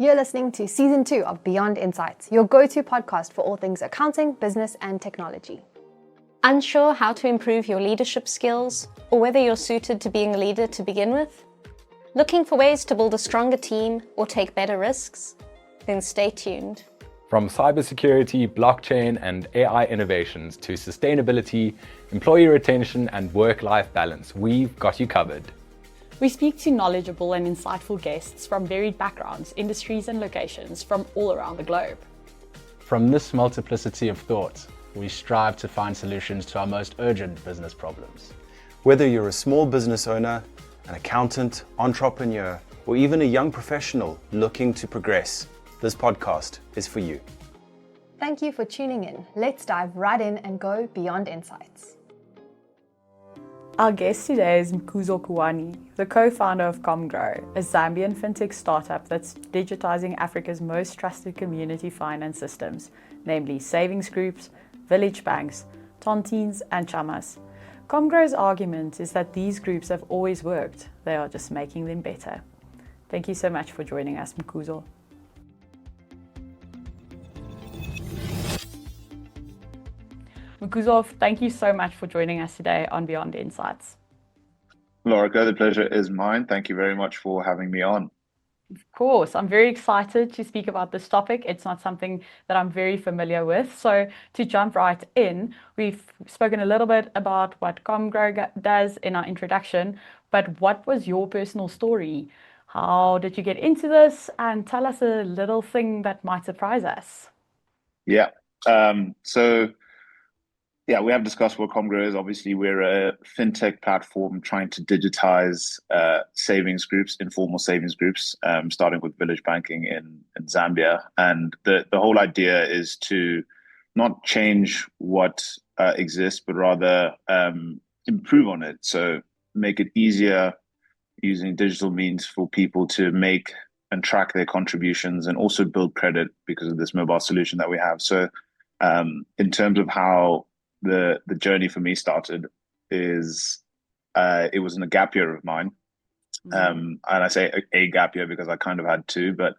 You're listening to Season 2 of Beyond Insights, your go-to podcast for all things accounting, business, and technology. Unsure how to improve your leadership skills, or whether you're suited to being a leader to begin with? Looking for ways to build a stronger team or take better risks? Then stay tuned. From cybersecurity, blockchain, and AI innovations to sustainability, employee retention, and work-life balance, we've got you covered. We speak to knowledgeable and insightful guests from varied backgrounds, industries, and locations from all around the globe. From this multiplicity of thought, we strive to find solutions to our most urgent business problems. Whether you're a small business owner, an accountant, entrepreneur, or even a young professional looking to progress, this podcast is for you. Thank you for tuning in. Let's dive right in and go beyond insights. Our guest today is Mkuzo Kuwani, the co-founder of ComGrow, a Zambian fintech startup that's digitizing Africa's most trusted community finance systems, namely savings groups, village banks, tontines, and chamas. ComGrow's argument is that these groups have always worked, they are just making them better. Thank you so much for joining us, Mkuzo. Mkuzo, thank you so much for joining us today on Beyond Insights. Laura, the pleasure is mine. Thank you very much for having me on. Of course, I'm very excited to speak about this topic. It's not something that I'm very familiar with. So to jump right in, we've spoken a little bit about what ComGrow does in our introduction, but what was your personal story? How did you get into this? And tell us a little thing that might surprise us. We have discussed what ComGrow is. Obviously, we're a fintech platform trying to digitize savings groups, informal savings groups, starting with village banking in Zambia. And the whole idea is to not change what exists, but rather improve on it. So make it easier using digital means for people to make and track their contributions and also build credit because of this mobile solution that we have. So in terms of how the journey for me started is it was in a gap year of mine. And I say a gap year because I kind of had two, but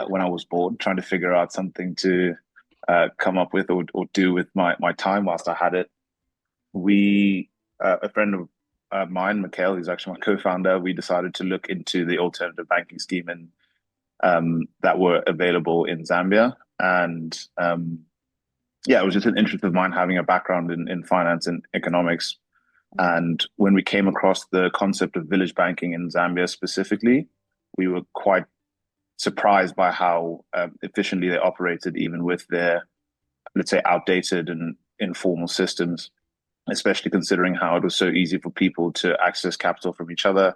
when I was bored, trying to figure out something to come up with or do with my time whilst I had it, a friend of mine, Mikhail, who's actually my co-founder, we decided to look into the alternative banking scheme that were available in Zambia. And it was just an interest of mine having a background in finance and economics. And when we came across the concept of village banking in Zambia specifically, we were quite surprised by how efficiently they operated, even with their, let's say, outdated and informal systems, especially considering how it was so easy for people to access capital from each other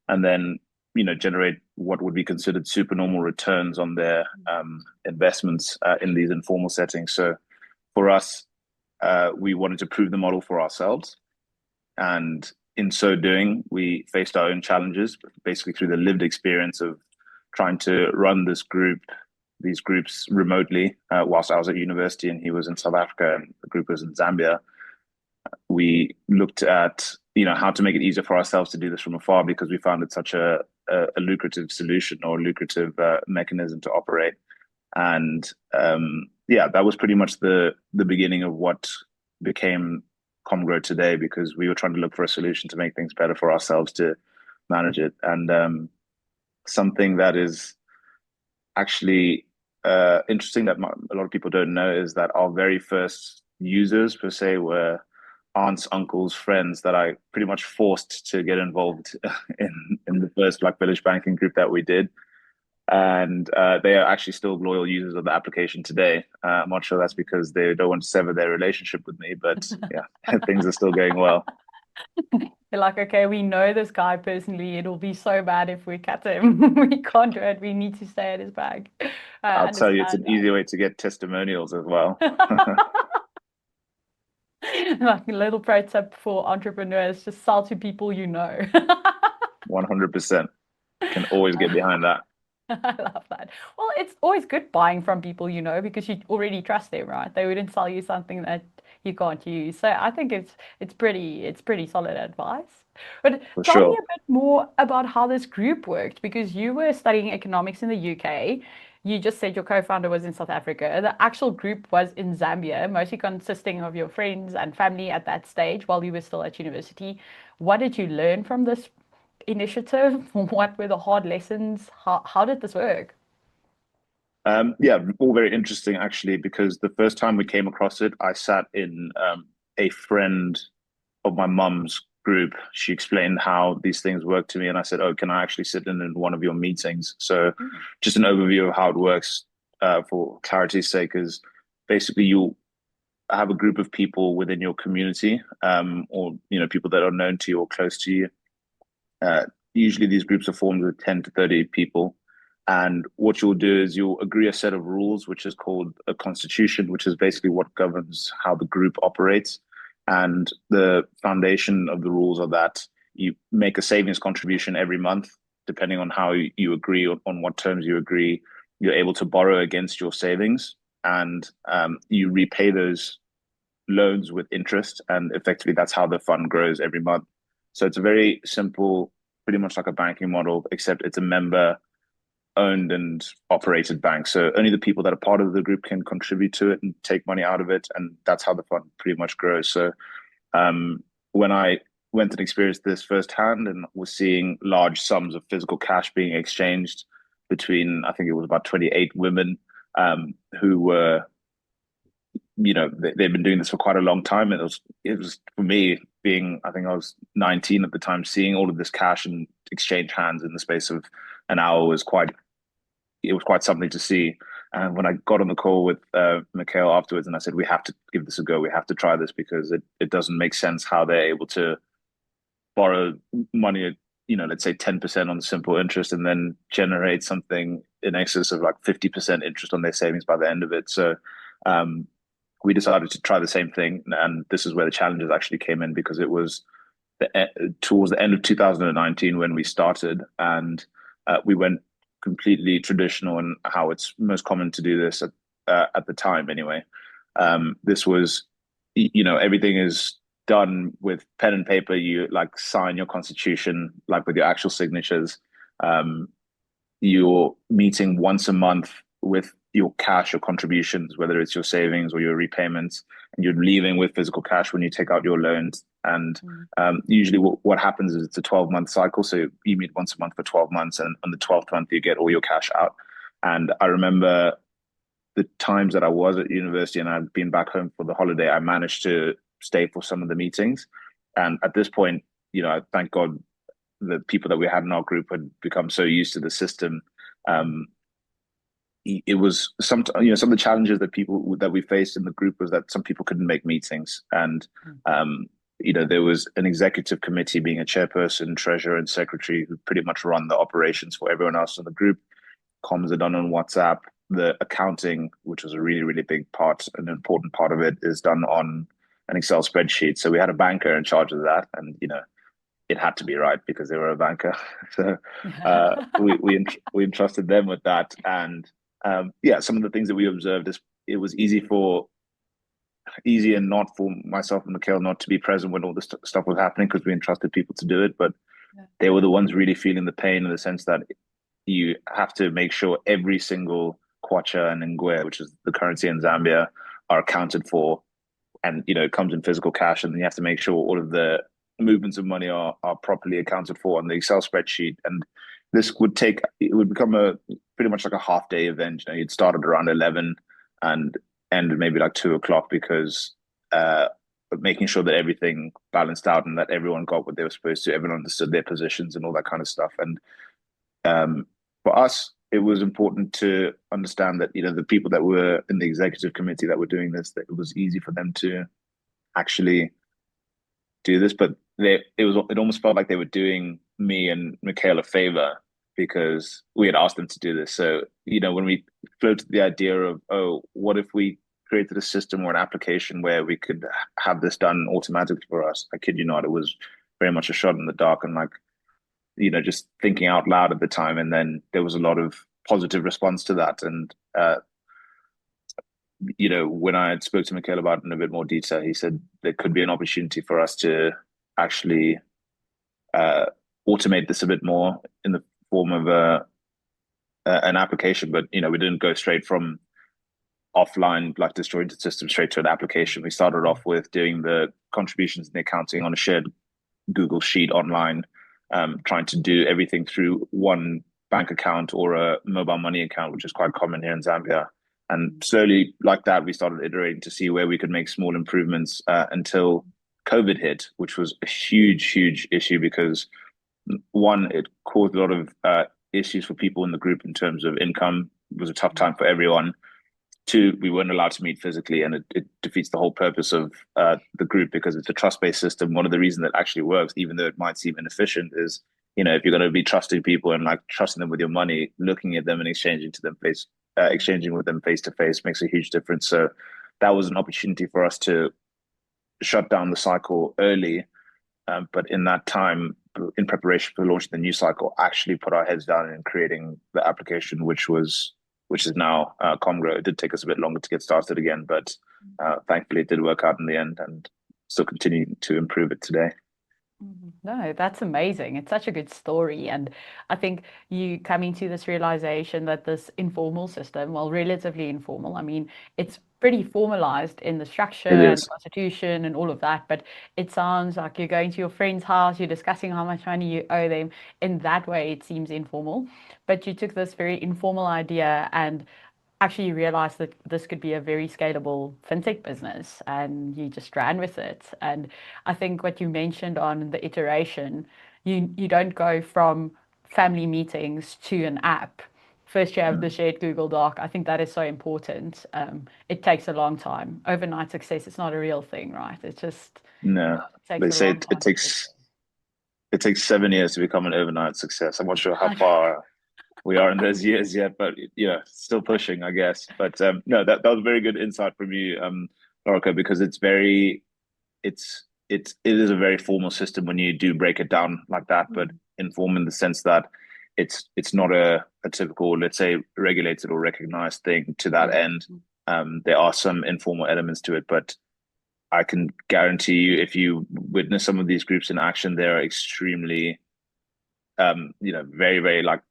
and then, generate what would be considered supernormal returns on their investments in these informal settings. So for us, we wanted to prove the model for ourselves. And in so doing, we faced our own challenges, basically through the lived experience of trying to run these groups remotely, whilst I was at university and he was in South Africa and the group was in Zambia. We looked at, how to make it easier for ourselves to do this from afar because we found it such a lucrative solution or lucrative mechanism to operate. And that was pretty much the beginning of what became ComGrow today, because we were trying to look for a solution to make things better for ourselves to manage it. And something that is actually interesting that a lot of people don't know is that our very first users per se were aunts, uncles, friends that I pretty much forced to get involved in the first village banking group that we did. And they are actually still loyal users of the application today. I'm not sure that's because they don't want to sever their relationship with me, but things are still going well. You're like, okay, we know this guy personally. It'll be so bad if we cut him. We can't do it. We need to stay at his bag. I'll tell you, it's an easy way to get testimonials as well. Like a little pro tip for entrepreneurs, just sell to people you know. 100%. Can always get behind that. I love that. Well, it's always good buying from people you know because you already trust them, right? They wouldn't sell you something that you can't use. So I think it's pretty solid advice. But For tell me sure. a bit more about how this group worked, because you were studying economics in the UK. You just said your co-founder was in South Africa. The actual group was in Zambia, mostly consisting of your friends and family at that stage while you were still at university. What did you learn from this initiative? What were the hard lessons? How did this work? Yeah, all very interesting actually, because the first time we came across it, I sat in a friend of my mum's group. She explained how these things work to me, and I said, "Oh, can I actually sit in one of your meetings?" So, just an overview of how it works for clarity's sake is basically you'll have a group of people within your community, or people that are known to you or close to you. Usually, these groups are formed with 10 to 30 people. And what you'll do is you'll agree a set of rules, which is called a constitution, which is basically what governs how the group operates. And the foundation of the rules are that you make a savings contribution every month, depending on how you agree, on what terms you agree. You're able to borrow against your savings, and you repay those loans with interest. And effectively, that's how the fund grows every month. So it's a very simple, pretty much like a banking model, except it's a member owned and operated bank. So only the people that are part of the group can contribute to it and take money out of it. And that's how the fund pretty much grows. So when I went and experienced this firsthand and was seeing large sums of physical cash being exchanged between, I think it was about 28 women who were, they've been doing this for quite a long time. And it was for me being, I think I was 19 at the time, seeing all of this cash and exchange hands in the space of an hour was quite something to see. And when I got on the call with Mikhail afterwards, and I said, we have to give this a go. We have to try this because it doesn't make sense how they're able to borrow money at, let's say 10% on the simple interest and then generate something in excess of like 50% interest on their savings by the end of it. So we decided to try the same thing. And this is where the challenges actually came in, because it was towards the end of 2019 when we started, and we went completely traditional in how it's most common to do this at the time anyway. This was, everything is done with pen and paper. You like sign your constitution like with your actual signatures. You're meeting once a month with your cash or contributions, whether it's your savings or your repayments, and you're leaving with physical cash when you take out your loans. And usually what happens is it's a 12-month cycle. So you meet once a month for 12 months, and on the 12th month, you get all your cash out. And I remember the times that I was at university and I'd been back home for the holiday, I managed to stay for some of the meetings. And at this point, thank God the people that we had in our group had become so used to the system. It was some of the challenges that we faced in the group was that some people couldn't make meetings, and there was an executive committee being a chairperson, treasurer, and secretary who pretty much run the operations for everyone else in the group. Comms are done on WhatsApp. The accounting, which was a really, really big part, an important part of it, is done on an Excel spreadsheet. So we had a banker in charge of that, and it had to be right because they were a banker. So we entrusted them with that, and some of the things that we observed is it was easy and not for myself and Mikhail not to be present when all this stuff was happening because we entrusted people to do it, but they were the ones really feeling the pain in the sense that you have to make sure every single kwacha and ngwe, which is the currency in Zambia, are accounted for, and it comes in physical cash, and then you have to make sure all of the movements of money are properly accounted for on the Excel spreadsheet. And this would become pretty much like a half day event. You'd start at around 11 and end at maybe like 2 o'clock, because making sure that everything balanced out and that everyone got what they were supposed to, everyone understood their positions and all that kind of stuff. And for us, it was important to understand that the people that were in the executive committee that were doing this, that it was easy for them to actually do this, but it almost felt like they were doing me and Mikhail a favor because we had asked them to do this. So when we floated the idea of, oh, what if we created a system or an application where we could have this done automatically for us? I kid you not, it was very much a shot in the dark, and just thinking out loud at the time. And then there was a lot of positive response to that. And when I spoke to Mikhail about it in a bit more detail, he said there could be an opportunity for us to actually automate this a bit more in the form of an application. But we didn't go straight from offline, like disjointed system, straight to an application. We started off with doing the contributions and the accounting on a shared Google Sheet online, trying to do everything through one bank account or a mobile money account, which is quite common here in Zambia. And slowly, like that, we started iterating to see where we could make small improvements until COVID hit, which was a huge, huge issue because one, it caused a lot of issues for people in the group in terms of income. It was a tough time for everyone. Two, we weren't allowed to meet physically, and it defeats the whole purpose of the group because it's a trust-based system. One of the reasons that actually works, even though it might seem inefficient, is if you're going to be trusting people and like trusting them with your money, looking at them and exchanging with them face to face makes a huge difference. So that was an opportunity for us to shut down the cycle early, but in that time, in preparation for launching the new cycle, actually put our heads down in creating the application, which is now ComGrow. It did take us a bit longer to get started again, but thankfully it did work out in the end, and still continuing to improve it today. No, that's amazing. It's such a good story. And I think you coming to this realization that this informal system, well, relatively informal, I mean, it's pretty formalized in the structure and constitution and all of that, but it sounds like you're going to your friend's house, you're discussing how much money you owe them. In that way, it seems informal, but you took this very informal idea and actually realized that this could be a very scalable fintech business, and you just ran with it. And I think what you mentioned on the iteration, you don't go from family meetings to an app. First, you have the shared Google Doc. I think that is so important. It takes a long time. Overnight success is not a real thing, right? It just they say it takes 7 years to become an overnight success. I'm not sure how far we are in those years yet, but still pushing, I guess. But no, that was very good insight from you, Lorica, because it is a very formal system when you do break it down like that, but informal in the sense that it's not a typical, let's say, regulated or recognized thing to that end. There are some informal elements to it, but I can guarantee you, if you witness some of these groups in action, they're extremely, very, very like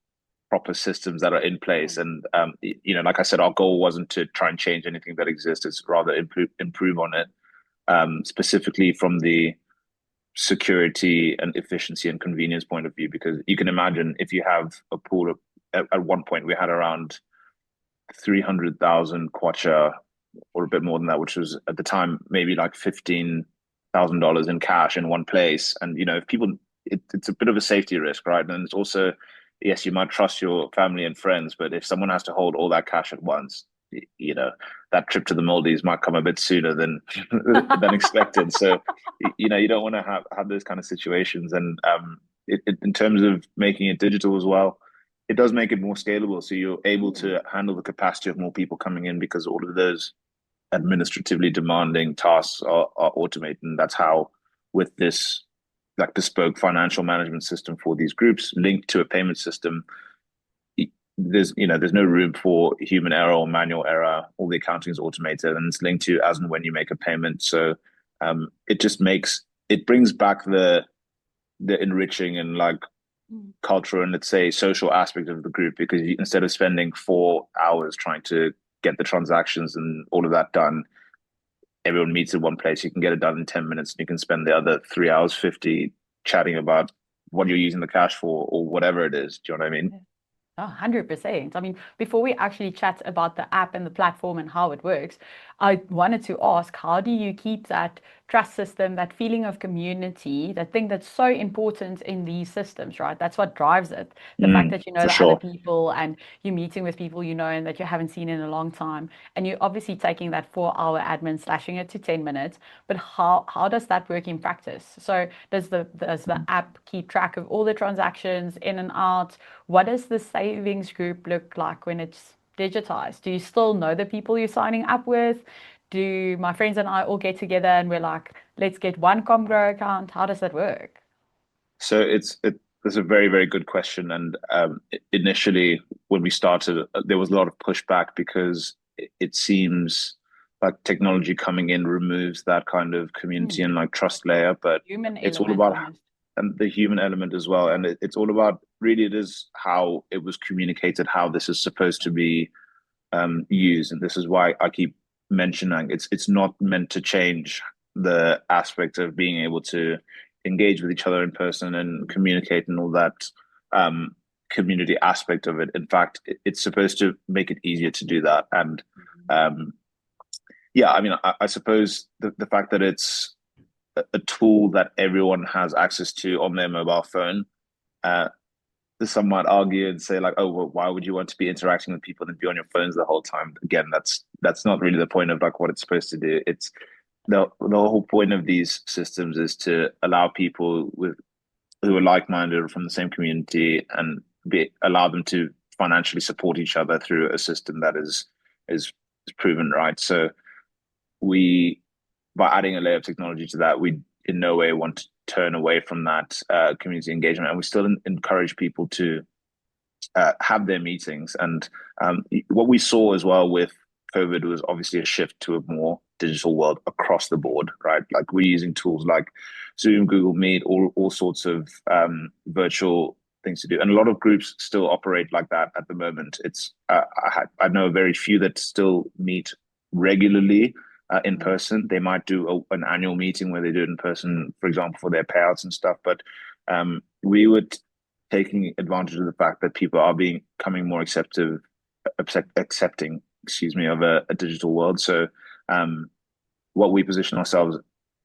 proper systems that are in place. And like I said, our goal wasn't to try and change anything that exists; it's rather improve on it, specifically from the security and efficiency and convenience point of view. Because you can imagine, if you have a pool of, at one point we had around 300,000 kwacha, or a bit more than that, which was at the time maybe like $15,000 in cash in one place. And if people, it's a bit of a safety risk, right? And it's also, yes, you might trust your family and friends, but if someone has to hold all that cash at once, that trip to the Maldives might come a bit sooner than expected. So you don't want to have those kind of situations. And in terms of making it digital as well, it does make it more scalable. So you're able to handle the capacity of more people coming in, because all of those administratively demanding tasks are automated. And that's how, with this like bespoke financial management system for these groups linked to a payment system, there's no room for human error or manual error. All the accounting is automated, and it's linked to as and when you make a payment. So it brings back the enriching and like cultural and, let's say, social aspect of the group, because instead of spending 4 hours trying to get the transactions and all of that done, everyone meets in one place. You can get it done in 10 minutes, and you can spend the other 3 hours 50 chatting about what you're using the cash for, or whatever it is. Do you know what I mean? 100%. I mean, before we actually chat about the app and the platform and how it works, I wanted to ask, how do you keep that trust system, that feeling of community, that thing that's so important in these systems, right? That's what drives it. The fact that other people, and you're meeting with people and that you haven't seen in a long time, and you're obviously taking that 4-hour admin, slashing it to 10 minutes. But how does that work in practice? So does the app keep track of all the transactions in and out? What does the savings group look like when it's digitized? Do you still know the people you're signing up with? Do my friends and I all get together and we're like, let's get one ComGrow account? How does that work? So it's a very, very good question. And initially, when we started, there was a lot of pushback, because it seems like technology coming in removes that kind of community and like trust layer. But Human it's all about and the human element as well. And it's all about, really, it is how it was communicated, how this is supposed to be used. And this is why I keep mentioning it's not meant to change the aspect of being able to engage with each other in person and communicate and all that community aspect of it. In fact, it's supposed to make it easier to do that. And yeah, I mean, I suppose the fact that it's a tool that everyone has access to on their mobile phone, some might argue and say like, oh, well, why would you want to be interacting with people and be on your phones the whole time? Again, that's not really the point of like what it's supposed to do. It's the whole point of these systems is to allow people who are like-minded or from the same community and allow them to financially support each other through a system that is proven right. So by adding a layer of technology to that, we in no way want to turn away from that community engagement, and we still encourage people to have their meetings. And what we saw as well with COVID was obviously a shift to a more digital world across the board, right? Like we're using tools like Zoom, Google Meet, all sorts of virtual things to do, and a lot of groups still operate like that at the moment. It's I know very few that still meet regularly in person. They might do an annual meeting where they do it in person, for example, for their payouts and stuff. But we were taking advantage of the fact that people are becoming more accepting, of a digital world. So what we position ourselves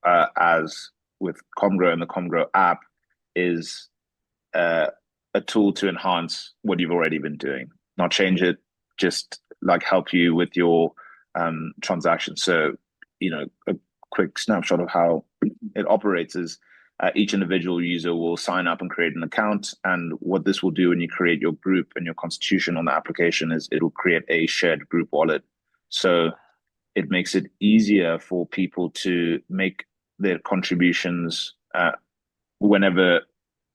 as with ComGrow and the ComGrow app is a tool to enhance what you've already been doing, not change it, just like help you with your transactions. So, a quick snapshot of how it operates is each individual user will sign up and create an account. And what this will do when you create your group and your constitution on the application is it'll create a shared group wallet. So it makes it easier for people to make their contributions whenever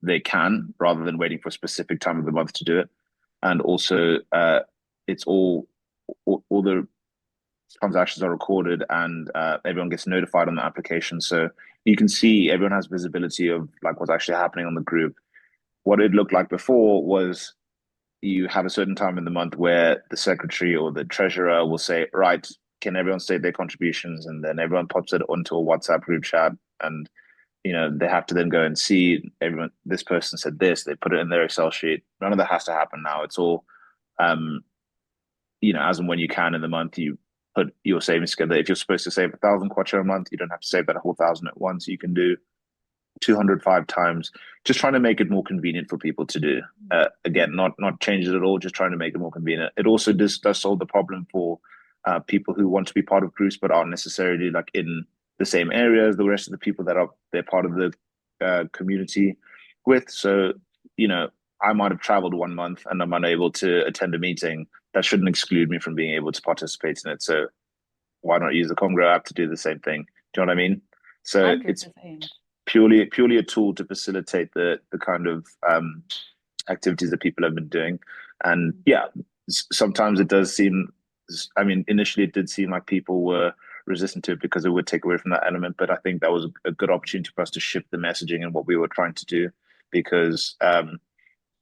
they can, rather than waiting for a specific time of the month to do it. And also, it's all the transactions are recorded, and everyone gets notified on the application. So you can see everyone has visibility of like what's actually happening on the group. What it looked like before was you have a certain time in the month where the secretary or the treasurer will say, right, can everyone state their contributions? And then everyone pops it onto a WhatsApp group chat, and they have to then go and see everyone. This person said this. They put it in their Excel sheet. None of that has to happen now. It's all, as and when you can in the month, you put your savings together. If you're supposed to save 1,000 kwacha a month, you don't have to save that whole 1,000 at once. You can do 205 times. Just trying to make it more convenient for people to do. Again, not change it at all. Just trying to make it more convenient. It also does solve the problem for people who want to be part of groups but aren't necessarily like in the same area as the rest of the people that they're part of the community with. So, I might have traveled 1 month and I'm unable to attend a meeting. That shouldn't exclude me from being able to participate in it. So why not use the ComGrow app to do the same thing? Do you know what I mean? So 100%. It's purely a tool to facilitate the kind of activities that people have been doing. And yeah, sometimes it does seem, initially it did seem like people were resistant to it because it would take away from that element. But I think that was a good opportunity for us to shift the messaging and what we were trying to do, because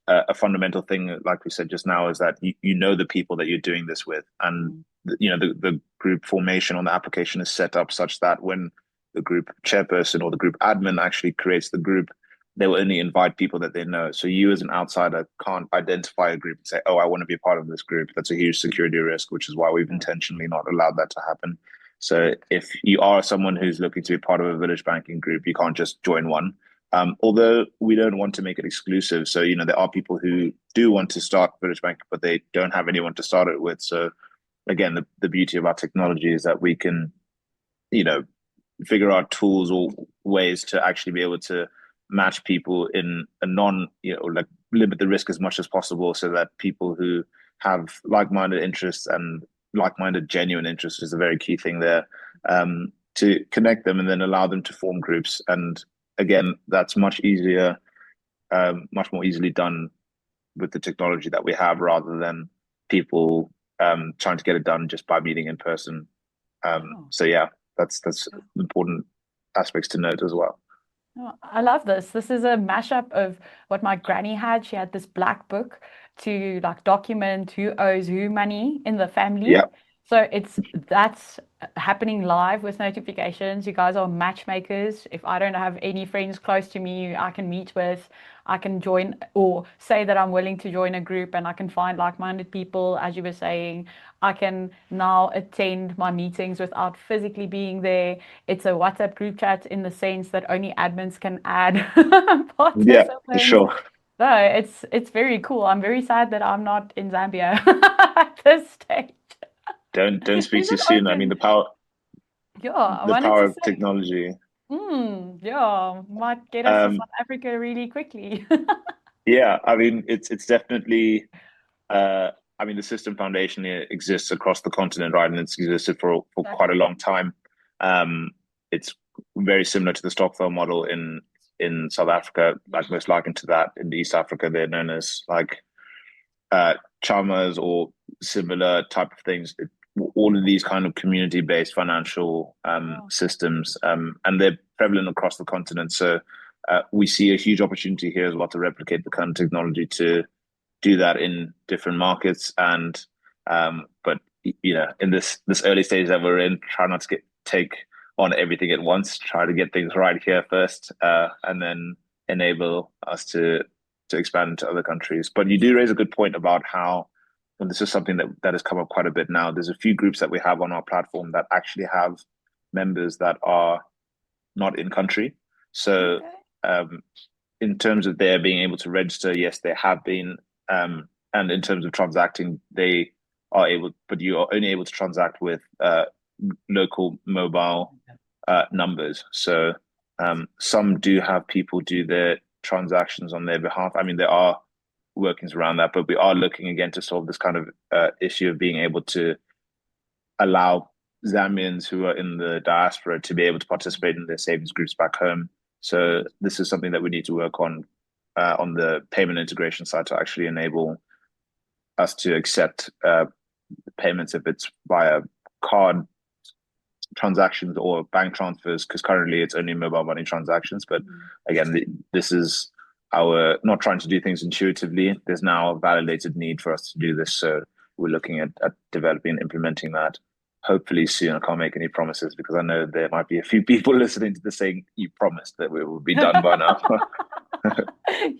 a fundamental thing, like we said just now, is that you know the people that you're doing this with, and the group formation on the application is set up such that when the group chairperson or the group admin actually creates the group, they will only invite people that they know. So you as an outsider can't identify a group and say, oh, I want to be part of this group. That's a huge security risk, which is why we've intentionally not allowed that to happen. So if you are someone who's looking to be part of a village banking group, you can't just join one. Although we don't want to make it exclusive. So, there are people who do want to start village banking, but they don't have anyone to start it with. So again, the beauty of our technology is that we can, figure out tools or ways to actually be able to match people in a limit the risk as much as possible, so that people who have like-minded interests and like-minded genuine interests is a very key thing there, to connect them and then allow them to form groups. And again, that's much more easily done with the technology that we have, rather than people trying to get it done just by meeting in person. So yeah, that's important aspects to note as well. Oh, I love this. This is a mashup of what my granny had. She had this black book to like document who owes who money in the family. Yeah, So that's happening live with notifications. You guys are matchmakers. If I don't have any friends close to me I can meet with, I can join or say that I'm willing to join a group and I can find like-minded people, as you were saying. I can now attend my meetings without physically being there. It's a WhatsApp group chat in the sense that only admins can add yeah, for participants. sure. No, it's very cool. I'm very sad that I'm not in Zambia at this stage. Don't speak Is too it soon. I mean, open? Yeah, I the wanted power to of say, technology. yeah, might get us to Um, South Africa really quickly. yeah, I mean, it's definitely. Uh, I mean, the system foundation exists across the continent, right? And it's existed for quite a Exactly. long time. Um, it's very similar to the Stockholm model in South Africa, like most likened to that. In East Africa, they're known as like uh, chamas or similar type of things. All of these kind of community-based financial Oh, systems, and they're prevalent across the continent. So we see a huge opportunity here as well to replicate the kind of technology to do that in different markets. And but in this early stage that we're in, try not to take on everything at once. Try to get things right here first, and then enable us to expand into other countries. But you do raise a good point about how, and this is something that has come up quite a bit now. There's a few groups that we have on our platform that actually have members that are not in country. So okay. um, in terms of their being able to register, yes, they have been. And in terms of transacting, they are able, but you are only able to transact with local mobile numbers. So some do have people do their transactions on their behalf. I mean, there are workings around that, but we are looking again to solve this kind of issue of being able to allow Zambians who are in the diaspora to be able to participate in their savings groups back home. So this is something that we need to work on the payment integration side to actually enable us to accept payments if it's via card transactions or bank transfers, because currently it's only mobile money transactions. But again, this is our not trying to do things intuitively. There's now a validated need for us to do this. So we're looking at developing and implementing that hopefully soon. I can't make any promises because I know there might be a few people listening to this saying you promised that we will be done by now.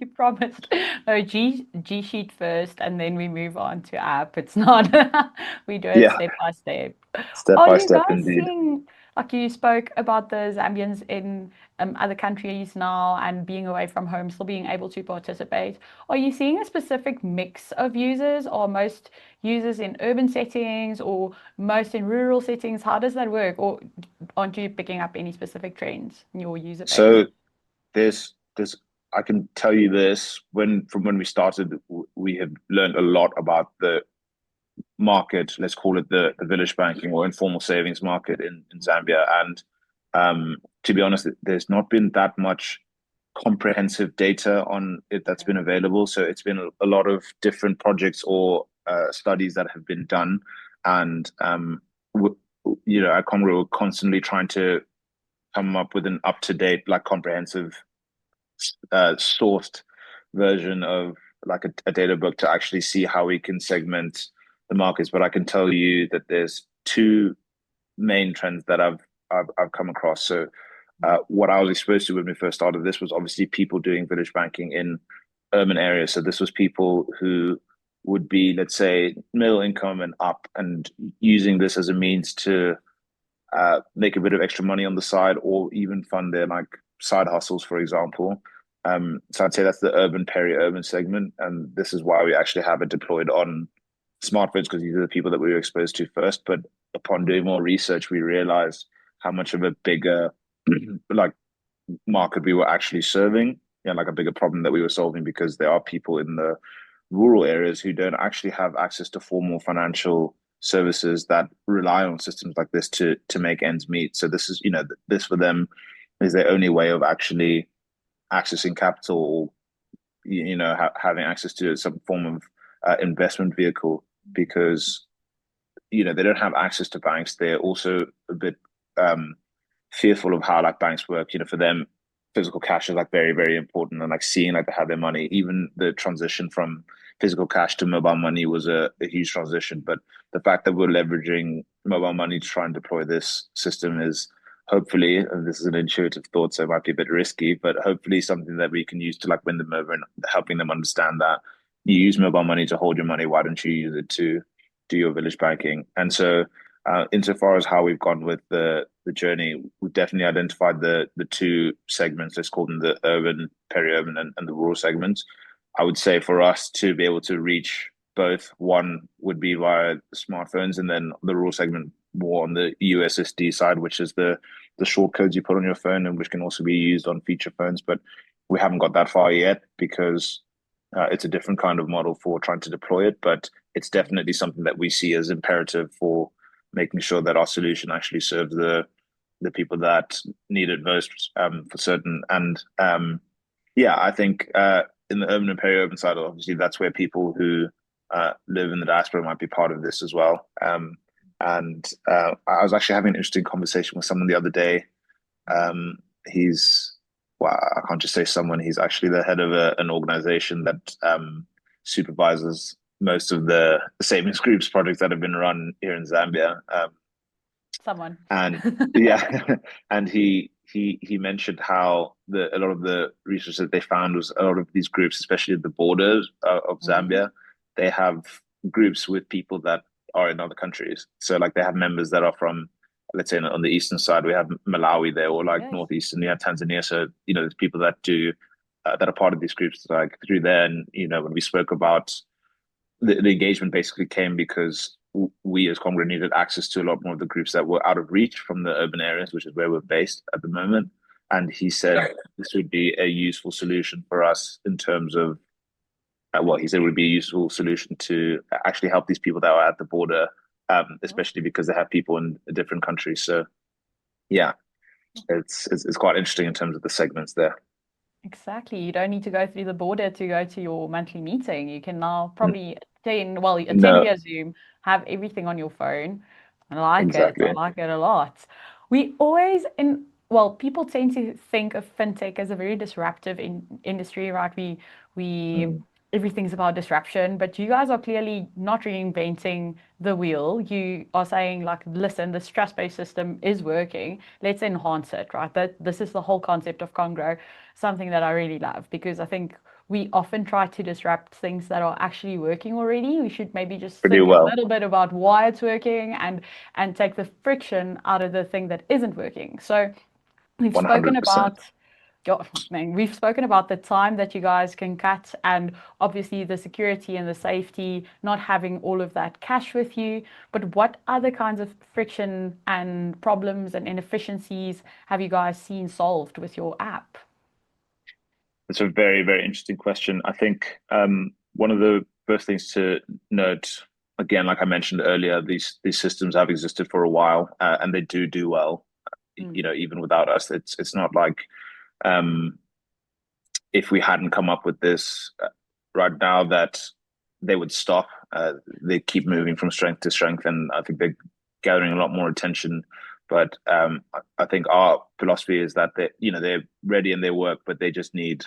You promised. No, G sheet first, and then we move on to app. It's not. We do it Yeah, step by step. step Are by you step guys indeed. seeing, like you spoke about the Zambians in other countries now and being away from home, still being able to participate? Are you seeing a specific mix of users, or most users in urban settings, or most in rural settings? How does that work? Or aren't you picking up any specific trends in your user base? So there's I can tell you this, when we started, we have learned a lot about the market, let's call it the village banking or informal savings market in Zambia. And to be honest, there's not been that much comprehensive data on it that's been available. So it's been a lot of different projects or studies that have been done. And at ComGrow, we're constantly trying to come up with an up-to-date, like comprehensive sourced version of like a data book to actually see how we can segment the markets. But I can tell you that there's two main trends that I've come across. So what I was exposed to when we first started this was obviously people doing village banking in urban areas. So this was people who would be, let's say, middle income and up, and using this as a means to make a bit of extra money on the side, or even fund their like side hustles, for example. So I'd say that's the urban peri-urban segment, and this is why we actually have it deployed on smartphones, because these are the people that we were exposed to first. But upon doing more research, we realized how much of a bigger like market we were actually serving, like a bigger problem that we were solving, because there are people in the rural areas who don't actually have access to formal financial services that rely on systems like this to make ends meet. So this is, this for them is their only way of actually accessing capital, or having access to some form of investment vehicle, because they don't have access to banks. They're also a bit fearful of how like banks work. For them, physical cash is like very, very important, and like seeing like they have their money. Even the transition from physical cash to mobile money was a huge transition. But the fact that we're leveraging mobile money to try and deploy this system is hopefully, and this is an intuitive thought, so it might be a bit risky, but hopefully something that we can use to like win them over and helping them understand that you use mobile money to hold your money. Why don't you use it to do your village banking? And so, insofar as how we've gone with the journey, we've definitely identified the two segments. Let's call them the urban, peri-urban, and the rural segments. I would say for us to be able to reach both, one would be via smartphones, and then the rural segment more on the USSD side, which is the short codes you put on your phone, and which can also be used on feature phones. But we haven't got that far yet because it's a different kind of model for trying to deploy it. But it's definitely something that we see as imperative for making sure that our solution actually serves the people that need it most, for certain. And yeah, I think in the urban and peri-urban side, obviously that's where people who live in the diaspora might be part of this as well. And I was actually having an interesting conversation with someone the other day. He's, well, I can't just say someone, he's actually the head of an organization that supervises most of the savings groups projects that have been run here in Zambia. Someone. And yeah, and he mentioned how a lot of the research that they found was a lot of these groups, especially at the borders of Zambia, they have groups with people that are in other countries. So like they have members that are from, let's say on the eastern side, we have Malawi there, or like northeastern, you have Tanzania. So, there's people that do that are part of these groups like through there. And, when we spoke about the engagement basically came because we as ComGrow needed access to a lot more of the groups that were out of reach from the urban areas, which is where we're based at the moment. And he said this would be a useful solution for us in terms of, he said it would be a useful solution to actually help these people that are at the border, especially because they have people in different countries. So yeah, it's quite interesting in terms of the segments there. Exactly. You don't need to go through the border to go to your monthly meeting. You can now probably attend via Zoom, have everything on your phone. I like it. I like it a lot. We always, people tend to think of fintech as a very disruptive industry, right? Everything's about disruption, but you guys are clearly not reinventing the wheel. You are saying like, listen, this trust-based system is working. Let's enhance it, right? This is the whole concept of ComGrow, something that I really love, because I think we often try to disrupt things that are actually working already. We should maybe just think a little bit about why it's working and take the friction out of the thing that isn't working. So we've 100%. spoken about we've spoken about the time that you guys can cut, and obviously the security and the safety, not having all of that cash with you. But what other kinds of friction and problems and inefficiencies have you guys seen solved with your app? It's a very, very interesting question. I think one of the first things to note, again, like I mentioned earlier, these systems have existed for a while, and they do well. Even without us, it's not like if we hadn't come up with this right now that they would stop. They keep moving from strength to strength, and I think they're gathering a lot more attention. But I think our philosophy is that they're ready and they work, but they just need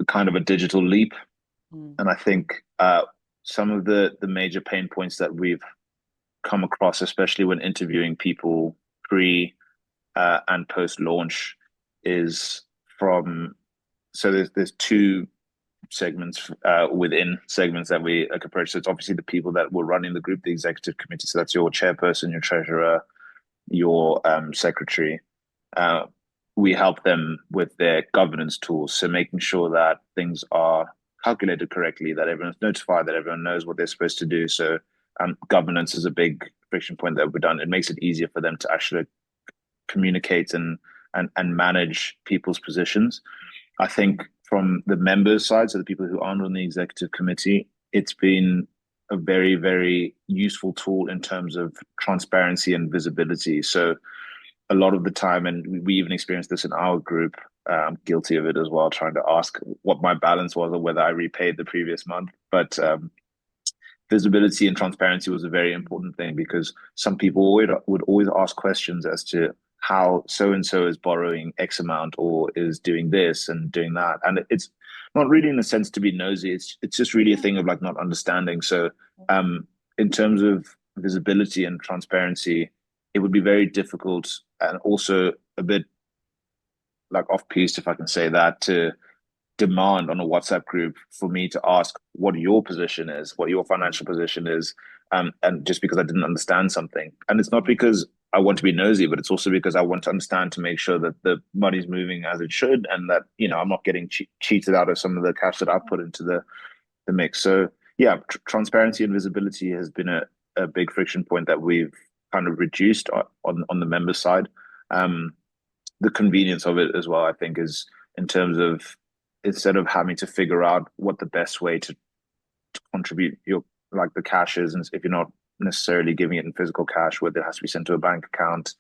a kind of a digital leap. And I think some of the major pain points that we've come across, especially when interviewing people pre and post launch, is there's two segments within segments that we approach. So it's obviously the people that were running the group, the executive committee. So that's your chairperson, your treasurer, your secretary. We help them with their governance tools, so making sure that things are calculated correctly, that everyone's notified, that everyone knows what they're supposed to do. So governance is a big friction point that we've done. It makes it easier for them to actually communicate and manage people's positions. I think from the members' side, so the people who aren't on the executive committee, it's been a very, very useful tool in terms of transparency and visibility. So a lot of the time, and we even experienced this in our group, I'm guilty of it as well, trying to ask what my balance was or whether I repaid the previous month. But visibility and transparency was a very important thing, because some people would always ask questions as to how so and so is borrowing X amount or is doing this and doing that. And it's not really in a sense to be nosy. It's just really a thing of like not understanding. So in terms of visibility and transparency, it would be very difficult and also a bit like off piece, if I can say that, to demand on a WhatsApp group for me to ask what your position is, what your financial position is, and just because I didn't understand something. And it's not because I want to be nosy, but it's also because I want to understand to make sure that the money's moving as it should, and that I'm not getting cheated out of some of the cash that I've put into the mix. So yeah, transparency and visibility has been a big friction point that we've kind of reduced on the member side. The convenience of it as well, I think, is in terms of instead of having to figure out what the best way to contribute your like the cash is, and if you're not necessarily giving it in physical cash, whether it has to be sent to a bank account,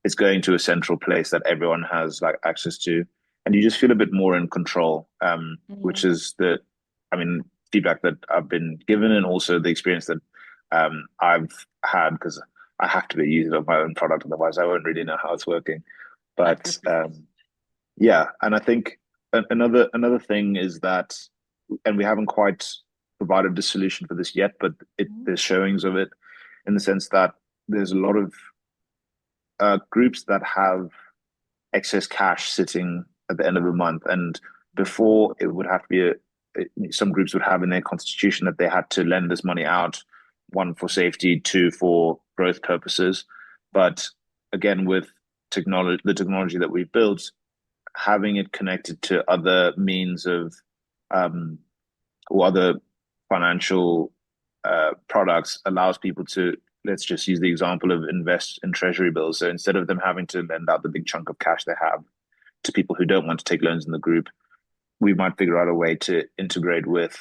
it's going to a central place that everyone has like access to, and you just feel a bit more in control. Which is feedback that I've been given, and also the experience that I've had, because I have to be using it of my own product, otherwise I won't really know how it's working. But yeah, and I think another thing is that, and we haven't quite provided the solution for this yet, but there's showings of it in the sense that there's a lot of groups that have excess cash sitting at the end of the month, and before it would have to be some groups would have in their constitution that they had to lend this money out, one for safety, two for growth purposes. But again, with the technology that we've built, having it connected to other means of or other financial products allows people to, let's just use the example of invest in treasury bills. So instead of them having to lend out the big chunk of cash they have to people who don't want to take loans in the group, we might figure out a way to integrate with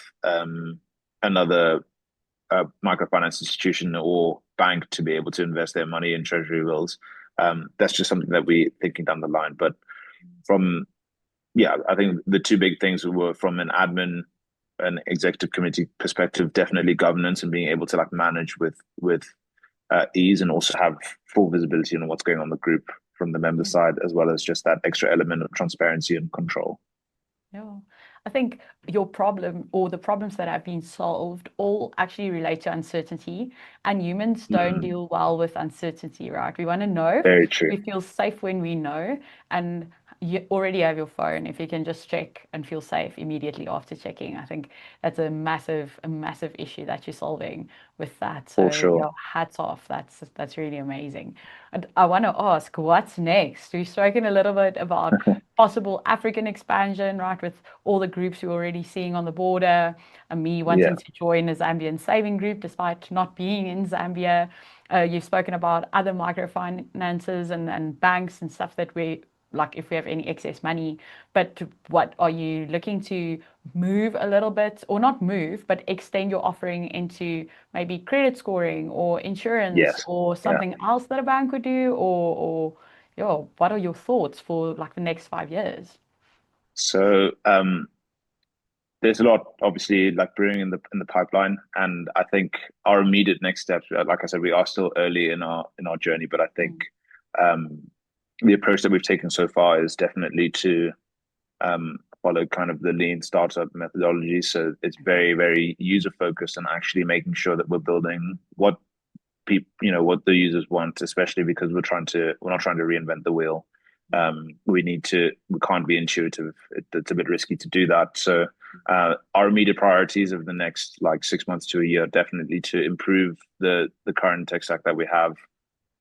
another microfinance institution or bank to be able to invest their money in treasury bills. That's just something that we're thinking down the line. But I think the two big things were, from an admin and executive committee perspective, definitely governance and being able to like manage with ease, and also have full visibility on what's going on in the group from the member side, as well as just that extra element of transparency and control. Yeah. I think your problem, or the problems that have been solved, all actually relate to uncertainty, and humans don't deal well with uncertainty, right? We want to know. Very true. We feel safe when we know, and you already have your phone. If you can just check and feel safe immediately after checking, I think that's a massive issue that you're solving with that. So For sure. yeah, hats off. That's really amazing. And I want to ask, what's next? We've spoken a little bit about possible African expansion, right? With all the groups you're already seeing on the border, and me wanting to join a Zambian saving group despite not being in Zambia. You've spoken about other microfinances and banks and stuff that we like if we have any excess money. But what are you looking to move a little bit, or not move, but extend your offering into maybe credit scoring or insurance or something else that a bank would do, or what are your thoughts for like the next 5 years? So there's a lot obviously like brewing in the pipeline, and I think our immediate next steps, like I said, we are still early in our journey, but I think the approach that we've taken so far is definitely to follow kind of the lean startup methodology. So it's very, very user focused, and actually making sure that we're building what people, what the users want, especially because we're not trying to reinvent the wheel. We can't be intuitive. It's a bit risky to do that. So our immediate priorities of the next like 6 months to a year, definitely to improve the current tech stack that we have,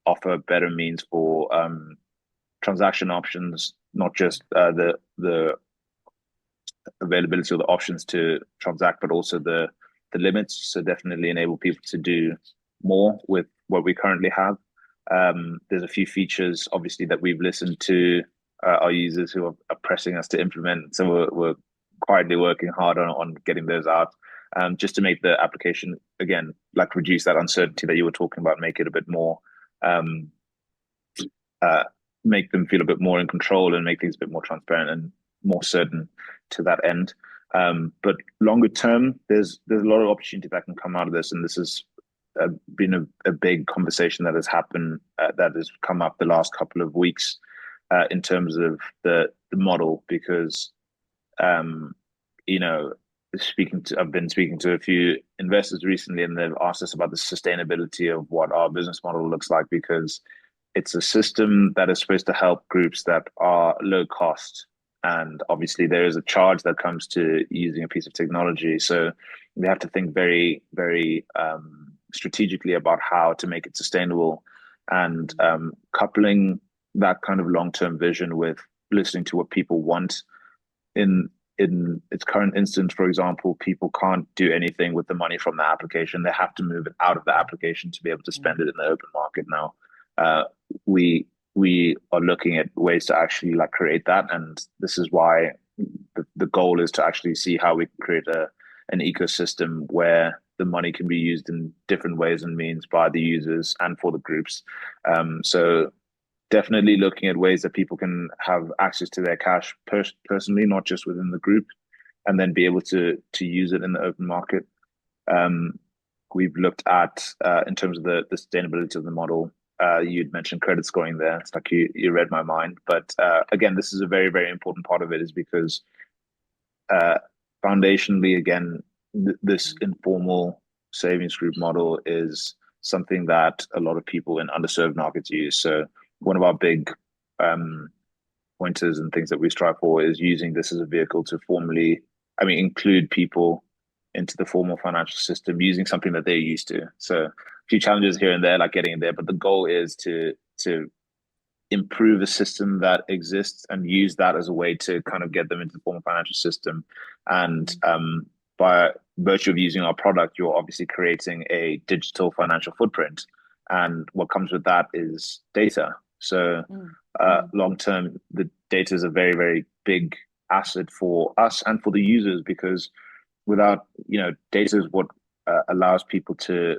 offer better means for transaction options, not just the availability or the options to transact, but also the limits. So definitely enable people to do more with what we currently have. There's a few features obviously that we've listened to our users who are pressing us to implement. So we're quietly working hard on getting those out, just to make the application, again, like reduce that uncertainty that you were talking about, make it a bit more make them feel a bit more in control, and make things a bit more transparent and more certain to that end. But longer term, there's a lot of opportunity that can come out of this, and this is been a big conversation that has happened, that has come up the last couple of weeks, in terms of the model, because you know, I've been speaking to a few investors recently, and they've asked us about the sustainability of what our business model looks like, because it's a system that is supposed to help groups that are low cost. And obviously there is a charge that comes to using a piece of technology. So we have to think very, very strategically about how to make it sustainable, and coupling that kind of long-term vision with listening to what people want. In its current instance, for example, people can't do anything with the money from the application. They have to move it out of the application to be able to spend it in the open market now. We are looking at ways to actually like create that, and this is why the goal is to actually see how we can create an ecosystem where the money can be used in different ways and means by the users and for the groups. So definitely looking at ways that people can have access to their cash personally, not just within the group, and then be able to use it in the open market. We've looked at, in terms of the sustainability of the model, you'd mentioned credit scoring there. It's like you read my mind. But again, this is a very, very important part of it, is because foundationally, again, this informal savings group model is something that a lot of people in underserved markets use. So one of our big pointers and things that we strive for is using this as a vehicle to include people into the formal financial system using something that they're used to. So a few challenges here and there, like getting in there, but the goal is to improve a system that exists and use that as a way to kind of get them into the formal financial system. And by virtue of using our product, you're obviously creating a digital financial footprint. And what comes with that is data. So long term, the data is a very, very big asset for us and for the users, because without, data is what allows people to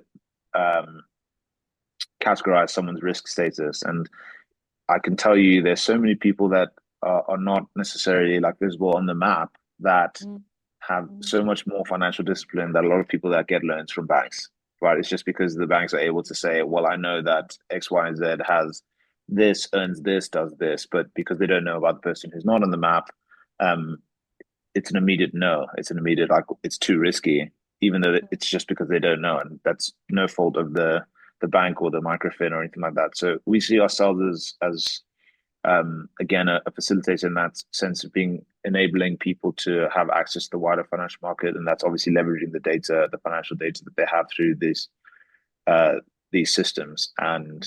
categorize someone's risk status. And I can tell you there's so many people that are not necessarily like visible on the map that have so much more financial discipline than a lot of people that get loans from banks, right? It's just because the banks are able to say, well, I know that X, Y, and Z has this, earns this, does this, but because they don't know about the person who's not on the map, it's an immediate no. It's an immediate, like, it's too risky, even though it's just because they don't know. And that's no fault of the bank or the microfin or anything like that. So we see ourselves as again, a facilitator in that sense of enabling people to have access to the wider financial market. And that's obviously leveraging the data, the financial data that they have through these systems. And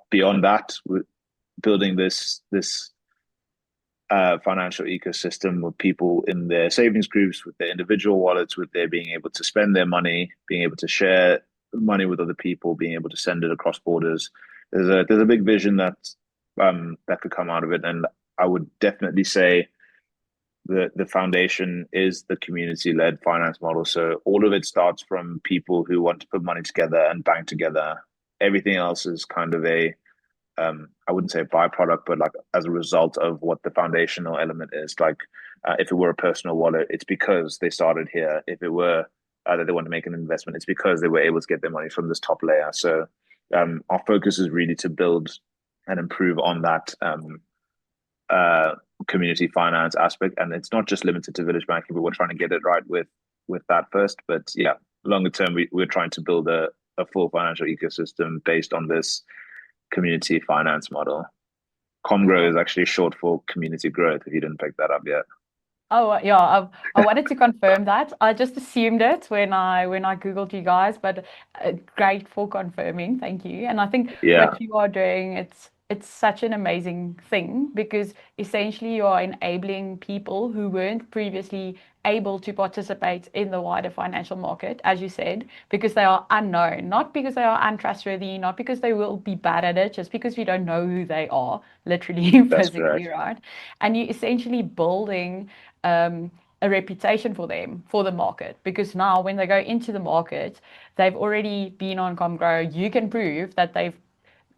beyond that, we're building this financial ecosystem with people in their savings groups, with their individual wallets, with their being able to spend their money, being able to share money with other people, being able to send it across borders. There's a big vision that could come out of it, and I would definitely say the foundation is the community-led finance model. So all of it starts from people who want to put money together and bank together. Everything else is kind of I wouldn't say a byproduct, but like as a result of what the foundational element is. Like if it were a personal wallet, it's because they started here. If it were that they want to make an investment, it's because they were able to get their money from this top layer. So our focus is really to build and improve on that community finance aspect. And it's not just limited to village banking, but we're trying to get it right with that first. But yeah, longer term, we're trying to build a full financial ecosystem based on this community finance model. ComGrow is actually short for community growth, if you didn't pick that up yet. Oh yeah, I wanted to confirm that. I just assumed it when I Googled you guys, but great for confirming. Thank you. And I think what you are doing, it's such an amazing thing, because essentially you are enabling people who weren't previously able to participate in the wider financial market, as you said, because they are unknown, not because they are untrustworthy, not because they will be bad at it, just because you don't know who they are, literally, physically, right? And you're essentially building a reputation for them, for the market, because now when they go into the market, they've already been on ComGrow. You can prove that they've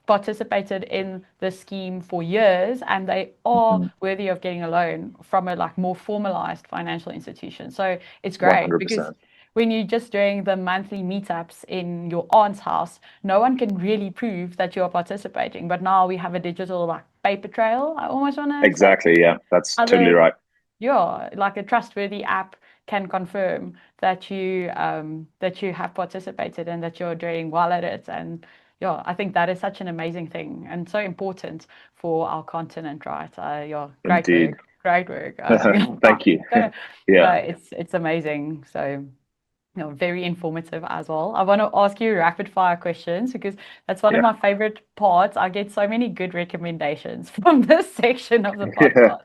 participated in the scheme for years and they are worthy of getting a loan from a more formalized financial institution. So it's great 100%. because when you're just doing the monthly meetups in your aunt's house, no one can really prove that you're participating. But now we have a digital like paper trail, I almost want to say. Exactly. Yeah, that's totally Other, right. yeah, like a trustworthy app can confirm that you have participated and that you're doing well at it. And yeah, I think that is such an amazing thing and so important for our continent, right? Yeah, great Indeed. work, great work. Thank you. No, Yeah. it's amazing. So very informative as well. I want to ask you rapid fire questions because that's one of Yeah. my favorite parts. I get so many good recommendations from this section of the Yeah. podcast.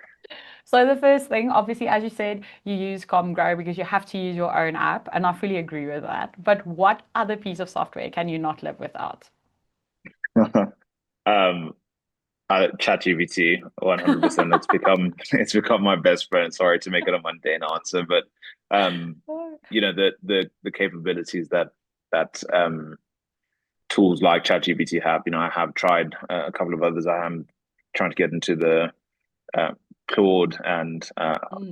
So the first thing, obviously, as you said, you use ComGrow because you have to use your own app, and I fully agree with that. But what other piece of software can you not live without? um, ChatGPT, 100%. It's become my best friend. Sorry to make it a mundane answer, but the capabilities that tools like ChatGPT have. I have tried a couple of others. I am trying to get into the uh, Claude and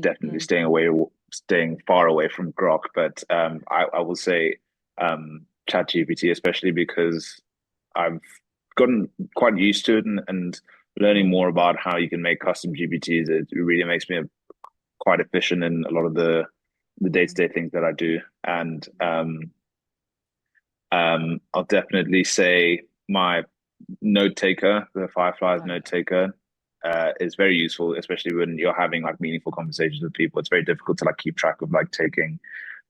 definitely staying far away from Grok. But I will say ChatGPT, especially because I've gotten quite used to it and learning more about how you can make custom GPTs. It really makes me quite efficient in a lot of the day-to-day things that I do. And I'll definitely say my Notetaker, the Fireflies Notetaker, is very useful, especially when you're having like meaningful conversations with people. It's very difficult to like keep track of like taking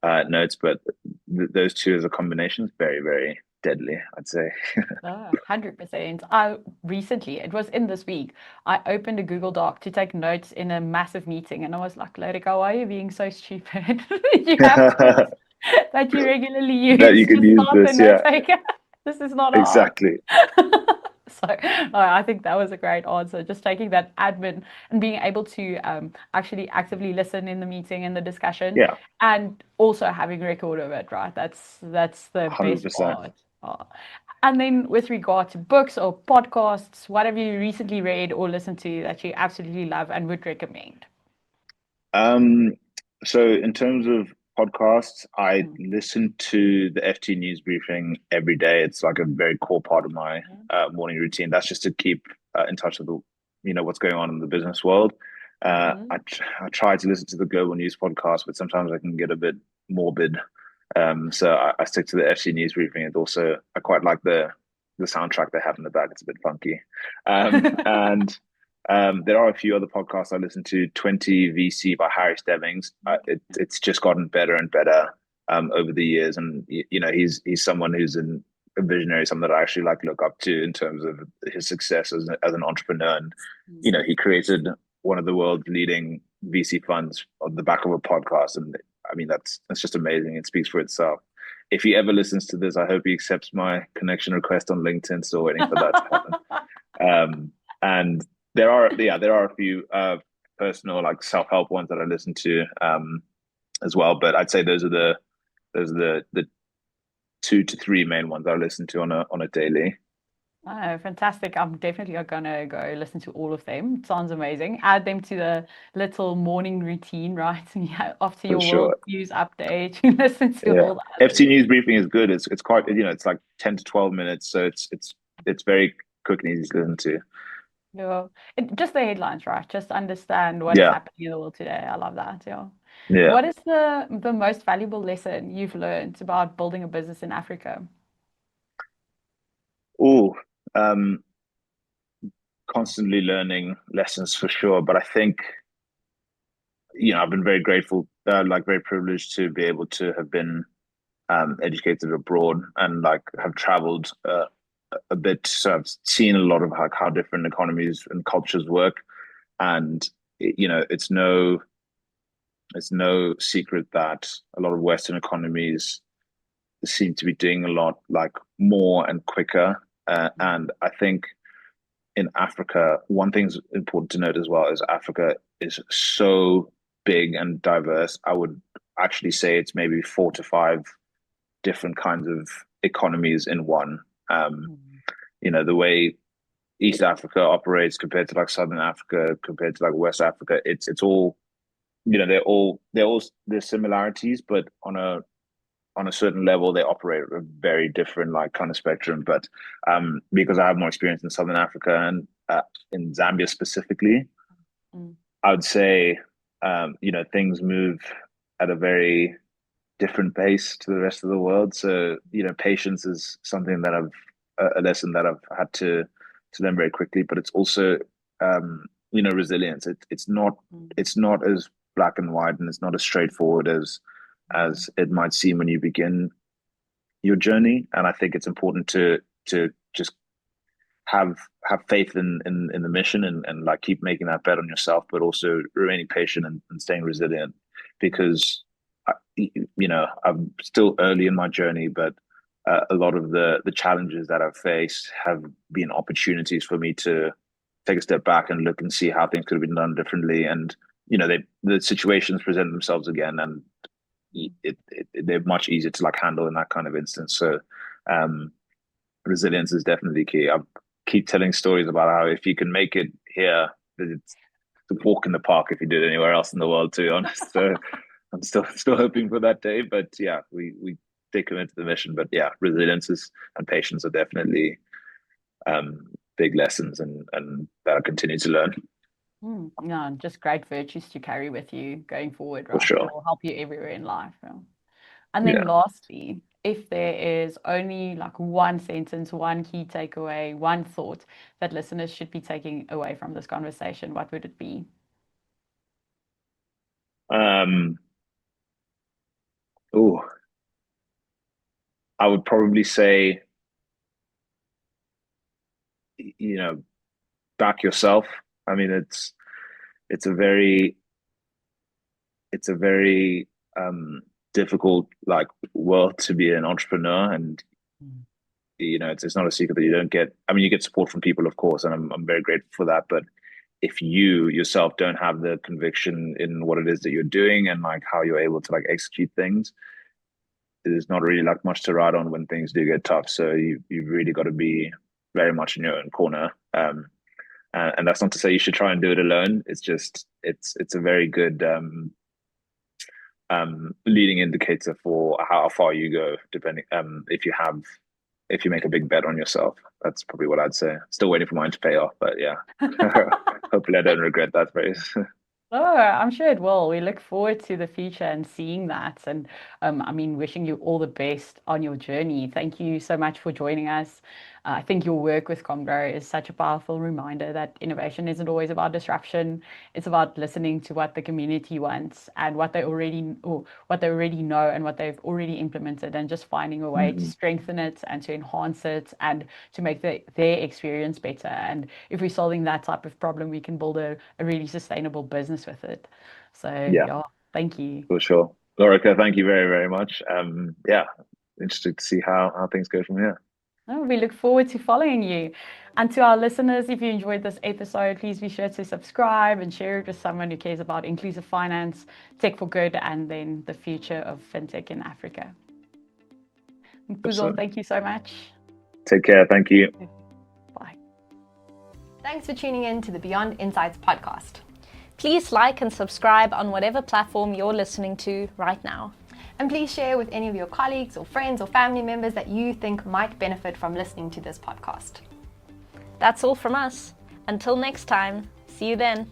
notes, but those two as a combination is very, very deadly, I'd say. 100%. I recently, it was in this week, I opened a Google Doc to take notes in a massive meeting, and I was like, Lorika, why are you being so stupid? You have tools that you regularly That you use can to use start the this, note yeah, taker. This is not hard. exactly. So I think that was a great answer. Just taking that admin and being able to actually actively listen in the meeting and the discussion, Yeah, and also having record of it, right? That's the best 100%. part. And then with regard to books or podcasts, what have you recently read or listened to that you absolutely love and would recommend? Um, so in terms of podcasts, I Mm. listen to the FT news briefing every day. It's like a very core part of my morning routine. That's just to keep in touch with what's going on in the business world. Mm-hmm. I try to listen to the global news podcast, but sometimes I can get a bit morbid. So I stick to the FT news briefing, and also I quite like the soundtrack they have in the back. It's a bit funky, and there are a few other podcasts I listen to. 20 VC by Harry Stebbings. It's just gotten better and better over the years, and he's someone who's a visionary, someone that I actually like look up to in terms of his success as an entrepreneur. And he created one of the world's leading VC funds on the back of a podcast, and I mean that's just amazing. It speaks for itself. If he ever listens to this, I hope he accepts my connection request on LinkedIn. Still waiting for that to happen. And there are a few personal like self-help ones that I listen to as well, but I'd say those are the 2 to 3 main ones I listen to on a daily. Oh, fantastic. I'm definitely gonna go listen to all of them. Sounds amazing. Add them to the little morning routine, right? Yeah, after For your world sure. news update, you listen to Yeah. all the FT others. news briefing is good. It's quite it's like 10 to 12 minutes, so it's very quick and easy to listen to. Yeah. Just the headlines, right? Just understand what is Yeah. happening in the world today. I love that. Yeah. Yeah. What is the most valuable lesson you've learned about building a business in Africa? Oh, um, constantly learning lessons for sure. But I think I've been very grateful, like very privileged to be able to have been educated abroad and like have traveled a bit. So I've seen a lot of like how different economies and cultures work, and it's no secret that a lot of Western economies seem to be doing a lot like more and quicker. And I think in Africa, one thing's important to note as well is Africa is so big and diverse. I would actually say it's maybe 4 to 5 different kinds of economies in one. The way East Africa operates compared to like Southern Africa, compared to like West Africa, it's all, there's similarities, but on a on a certain level, they operate at a very different like kind of spectrum. But because I have more experience in Southern Africa and in Zambia specifically, I would say things move at a very different pace to the rest of the world. So patience is something that a lesson that I've had to learn very quickly. But it's also resilience. It's not as black and white, and it's not as straightforward as it might seem when you begin your journey. And I think it's important to just have faith in the mission and like keep making that bet on yourself, but also remaining patient and staying resilient, because I'm still early in my journey, but a lot of the challenges that I've faced have been opportunities for me to take a step back and look and see how things could have been done differently. And the situations present themselves again, and they're much easier to like handle in that kind of instance. So resilience is definitely key. I keep telling stories about how if you can make it here, it's a walk in the park if you do it anywhere else in the world, to be honest. So I'm still hoping for that day, but yeah, we stay committed to the mission. But yeah, resilience and patience are definitely big lessons, and that I continue to learn. Yeah, just great virtues to carry with you going forward, right? For sure. It will help you everywhere in life. Yeah. And then lastly, if there is only like one sentence, one key takeaway, one thought that listeners should be taking away from this conversation, what would it be? I would probably say, back yourself. I mean, it's a very difficult like world to be an entrepreneur, and it's not a secret that you don't get. I mean, you get support from people, of course, and I'm very grateful for that. But if you yourself don't have the conviction in what it is that you're doing and like how you're able to like execute things, there's not really like much to ride on when things do get tough. So you've really got to be very much in your own corner. And that's not to say you should try and do it alone. It's just it's a very good leading indicator for how far you go, depending if you make a big bet on yourself. That's probably what I'd say. Still waiting for mine to pay off, but yeah. Hopefully I don't regret that phrase. Oh, I'm sure it will. We look forward to the future and seeing that. And wishing you all the best on your journey. Thank you so much for joining us. I think your work with ComGrow is such a powerful reminder that innovation isn't always about disruption. It's about listening to what the community wants and what they already know and what they've already implemented, and just finding a way to strengthen it and to enhance it and to make their experience better. And if we're solving that type of problem, we can build a really sustainable business with it. So yeah, thank you. For sure. Lorica, thank you very, very much. Interested to see how things go from here. Oh, we look forward to following you. And to our listeners, if you enjoyed this episode, please be sure to subscribe and share it with someone who cares about inclusive finance, tech for good, and then the future of fintech in Africa. Mkuzo, thank you so much. Take care. Thank you. Bye. Thanks for tuning in to the Beyond Insights podcast. Please like and subscribe on whatever platform you're listening to right now. And please share with any of your colleagues or friends or family members that you think might benefit from listening to this podcast. That's all from us. Until next time, see you then.